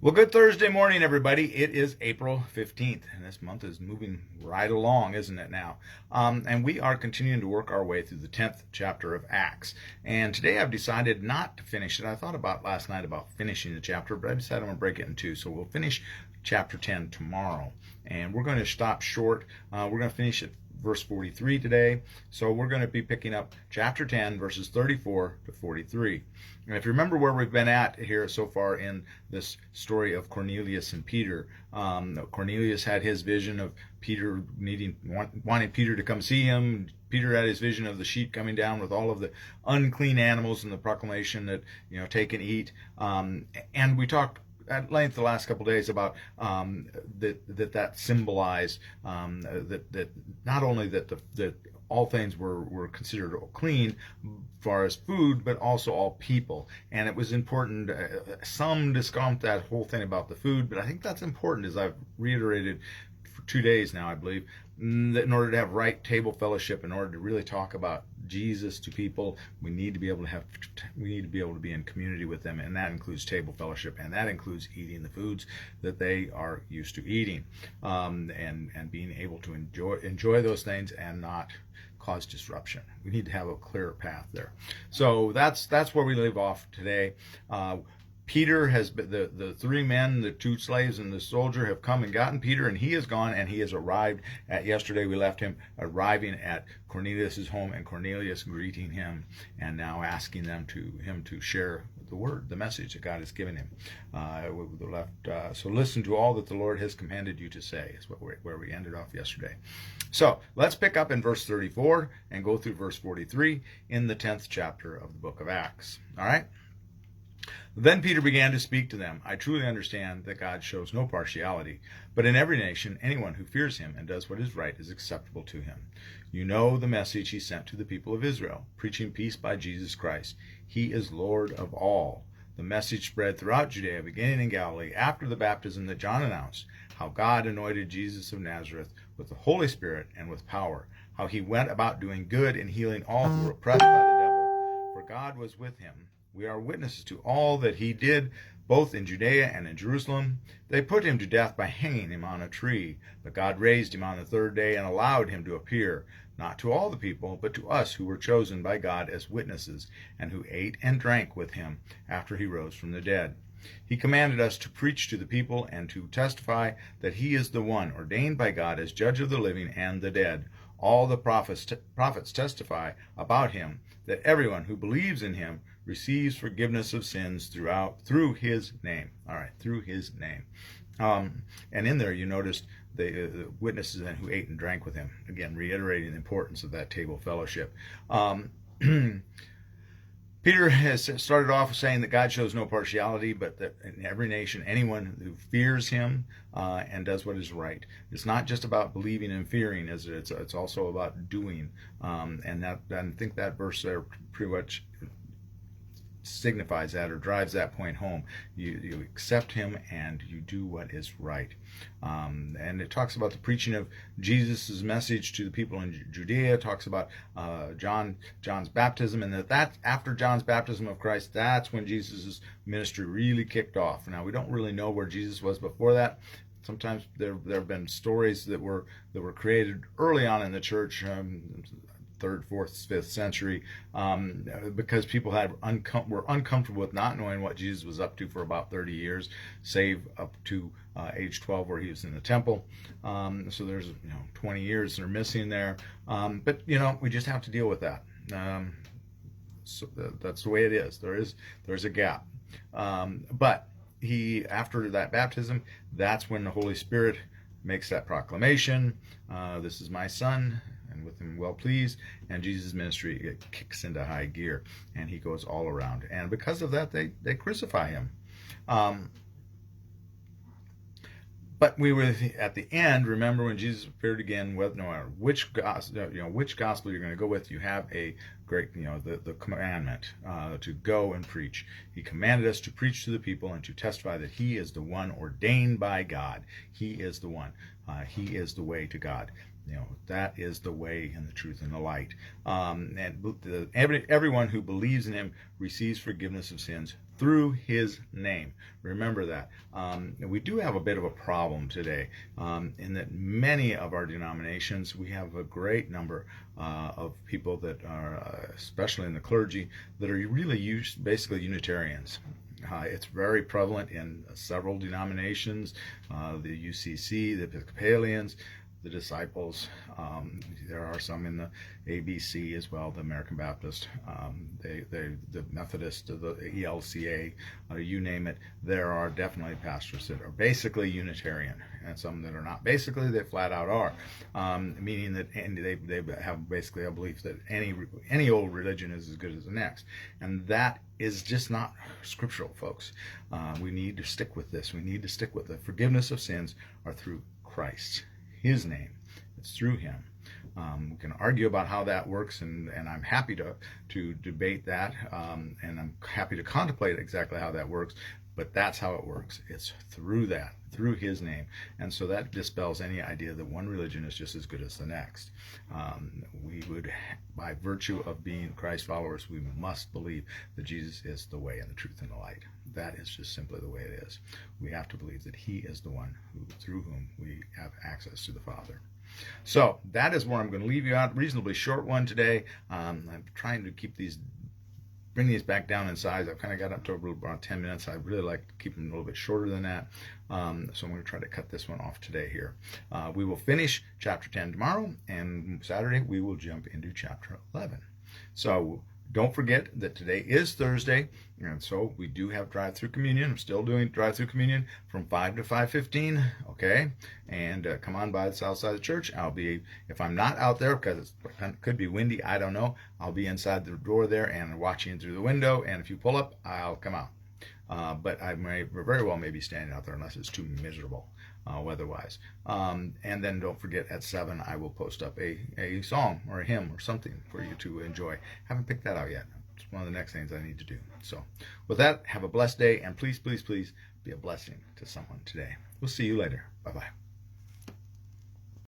Well, good Thursday morning, everybody. It is April 15th, and this month is moving right along, isn't it now? And we are continuing to work our way through the 10th chapter of Acts. And today I've decided not to finish it. I thought about last night about finishing the chapter, but I decided I'm going to break it in two. So we'll finish chapter 10 tomorrow. And we're going to stop short. We're going to finish at verse 43 today. So we're going to be picking up chapter 10, verses 34 to 43. And if you remember where we've been at here so far in this story of Cornelius and Peter, Cornelius had his vision of Peter wanting Peter to come see him. Peter had his vision of the sheep coming down with all of the unclean animals and the proclamation that, take and eat. And we talked at length the last couple of days about that symbolized that not only that all things were considered clean as far as food, but also all people. And it was important. Some discount that whole thing about the food, but I think that's important, as I've reiterated for 2 days now, I believe, that in order to have right table fellowship, in order to really talk about Jesus to people, we need to be able to be in community with them, and that includes table fellowship, and that includes eating the foods that they are used to eating, and being able to enjoy those things and not cause disruption. We need to have a clearer path there. So that's where we leave off today. Peter has been, the three men, the two slaves and the soldier have come and gotten Peter, and he is gone, and he has arrived at, yesterday we left him arriving at Cornelius' home, and Cornelius greeting him and now asking him to share the word, the message that God has given him. So listen to all that the Lord has commanded you to say, is where we ended off yesterday. So let's pick up in verse 34 and go through verse 43 in the 10th chapter of the book of Acts. All right? Then Peter began to speak to them. I truly understand that God shows no partiality, but in every nation, anyone who fears him and does what is right is acceptable to him. You know the message he sent to the people of Israel, preaching peace by Jesus Christ. He is Lord of all. The message spread throughout Judea, beginning in Galilee, after the baptism that John announced, how God anointed Jesus of Nazareth with the Holy Spirit and with power, how he went about doing good and healing all who were oppressed by the devil, for God was with him. We are witnesses to all that he did, both in Judea and in Jerusalem. They put him to death by hanging him on a tree, but God raised him on the third day and allowed him to appear, not to all the people, but to us who were chosen by God as witnesses, and who ate and drank with him after he rose from the dead. He commanded us to preach to the people and to testify that he is the one ordained by God as judge of the living and the dead. All the prophets testify about him, that everyone who believes in him receives forgiveness of sins through his name. All right, through his name. And in there you noticed the witnesses and who ate and drank with him. Again, reiterating the importance of that table fellowship. Peter has started off saying that God shows no partiality, but that in every nation, anyone who fears him and does what is right. It's not just about believing and fearing, is it? It's also about doing. And I think that verse there pretty much signifies that, or drives that point home. You accept him and you do what is right. And it talks about the preaching of Jesus' message to the people in Judea. It talks about John's baptism, and that after John's baptism of Christ, that's when Jesus' ministry really kicked off. Now, we don't really know where Jesus was before that. Sometimes there have been stories that were created early on in the church, 3rd, 4th, 5th century, because people were uncomfortable with not knowing what Jesus was up to for about 30 years, save up to age 12 where he was in the temple. So there's 20 years that are missing there. But we just have to deal with that. So that's the way it is. There's a gap. But after that baptism, that's when the Holy Spirit makes that proclamation. This is my son, and with him well pleased, and Jesus' ministry kicks into high gear, and he goes all around. And because of that, they crucify him. But we were at the end. Remember when Jesus appeared again? No matter which gospel you're going to go with, you have a great, the commandment to go and preach. He commanded us to preach to the people and to testify that he is the one ordained by God. He is the one. He is the way to God. That is the way and the truth and the light. Everyone who believes in him receives forgiveness of sins through his name. Remember that. We do have a bit of a problem today in that many of our denominations, we have a great number of people that are, especially in the clergy, that are really basically Unitarians. It's very prevalent in several denominations, the UCC, the Episcopalians, the Disciples. There are some in the ABC as well, the American Baptist, the Methodist, the ELCA, you name it. There are definitely pastors that are basically Unitarian, and some that are not. Basically, they flat out are, meaning that they have basically a belief that any old religion is as good as the next, and that is just not scriptural, folks. We need to stick with this. We need to stick with the forgiveness of sins are through Christ. His name. It's through him. We can argue about how that works, and I'm happy to debate that, and I'm happy to contemplate exactly how that works, but that's how it works. It's through that, through his name. And so that dispels any idea that one religion is just as good as the next. We would, by virtue of being Christ followers, we must believe that Jesus is the way and the truth and the light. That is just simply the way it is. We have to believe that he is the one through whom we have access to the Father. So that is where I'm going to leave you out. Reasonably short one today. I'm trying to bring these back down in size. I've kind of got up to about 10 minutes. I'd really like to keep them a little bit shorter than that. So I'm going to try to cut this one off today here. We will finish chapter 10 tomorrow, and Saturday we will jump into chapter 11. So don't forget that today is Thursday, and so we do have drive-through communion. I'm still doing drive-through communion from 5 to 5:15, okay? And come on by the south side of the church. If I'm not out there, because it could be windy, I don't know, I'll be inside the door there and watching through the window, and if you pull up, I'll come out. But I may very well be standing out there unless it's too miserable weather-wise. And then don't forget, at 7 I will post up a song or a hymn or something for you to enjoy. Haven't picked that out yet. It's one of the next things I need to do. So with that, have a blessed day, and please, please, please be a blessing to someone today. We'll see you later. Bye-bye.